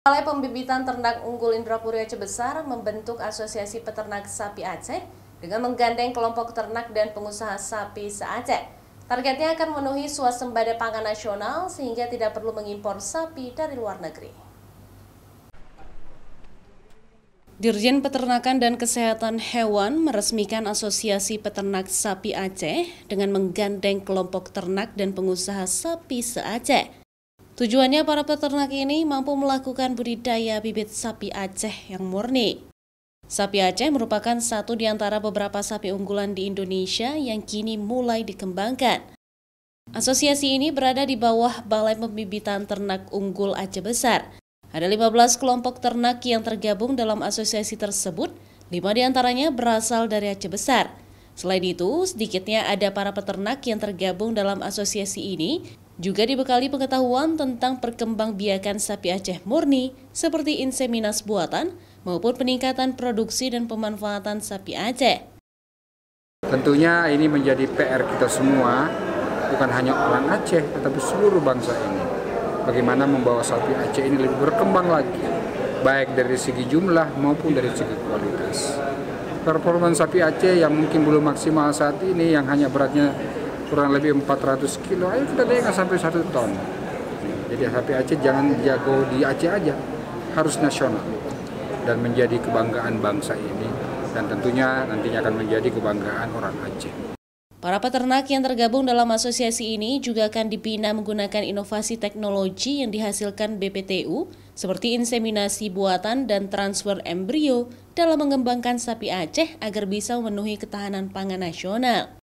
Balai Pembibitan Ternak Unggul Indrapuri Aceh Besar membentuk Asosiasi Peternak Sapi Aceh dengan menggandeng kelompok ternak dan pengusaha sapi se-Aceh. Targetnya akan memenuhi swasembada pangan nasional sehingga tidak perlu mengimpor sapi dari luar negeri. Dirjen Peternakan dan Kesehatan Hewan meresmikan Asosiasi Peternak Sapi Aceh dengan menggandeng kelompok ternak dan pengusaha sapi se-Aceh. Tujuannya para peternak ini mampu melakukan budidaya bibit sapi Aceh yang murni. Sapi Aceh merupakan satu di antara beberapa sapi unggulan di Indonesia yang kini mulai dikembangkan. Asosiasi ini berada di bawah Balai Pembibitan Ternak Unggul Aceh Besar. Ada 15 kelompok ternak yang tergabung dalam asosiasi tersebut, 5 di antaranya berasal dari Aceh Besar. Selain itu, sedikitnya ada para peternak yang tergabung dalam asosiasi ini juga dibekali pengetahuan tentang perkembangbiakan sapi Aceh murni seperti inseminasi buatan maupun peningkatan produksi dan pemanfaatan sapi Aceh. Tentunya ini menjadi PR kita semua, bukan hanya orang Aceh, tetapi seluruh bangsa ini. Bagaimana membawa sapi Aceh ini lebih berkembang lagi, baik dari segi jumlah maupun dari segi kualitas. Performa sapi Aceh yang mungkin belum maksimal saat ini, yang hanya beratnya kurang lebih 400 kilo, ayo kita naikkan sampai 1 ton. Jadi sapi Aceh jangan jago di Aceh aja, harus nasional dan menjadi kebanggaan bangsa ini, dan tentunya nantinya akan menjadi kebanggaan orang Aceh. Para peternak yang tergabung dalam asosiasi ini juga akan dibina menggunakan inovasi teknologi yang dihasilkan BPTU seperti inseminasi buatan dan transfer embrio dalam mengembangkan sapi Aceh agar bisa memenuhi ketahanan pangan nasional.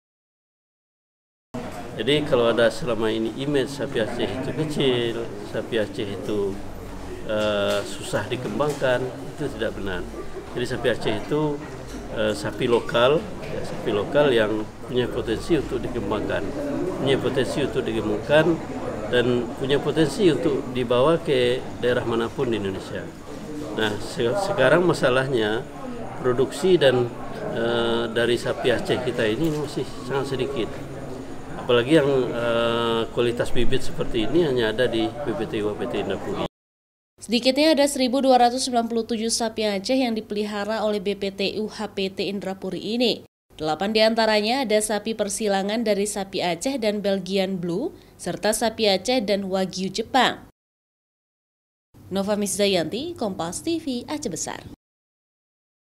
Jadi kalau ada selama ini image sapi Aceh itu kecil, sapi Aceh itu susah dikembangkan, itu tidak benar. Jadi sapi Aceh itu sapi lokal yang punya potensi untuk dikembangkan, dan punya potensi untuk dibawa ke daerah manapun di Indonesia. Nah, sekarang masalahnya produksi dan dari sapi Aceh kita ini masih sangat sedikit. Apalagi yang kualitas bibit seperti ini hanya ada di BPTU APT Indrapuri. Sedikitnya ada 1.297 sapi Aceh yang dipelihara oleh BPTU HPT Indrapuri ini. 8 di antaranya ada sapi persilangan dari sapi Aceh dan Belgian Blue, serta sapi Aceh dan Wagyu Jepang. Nova Misdayanti, Kompas TV, Aceh Besar.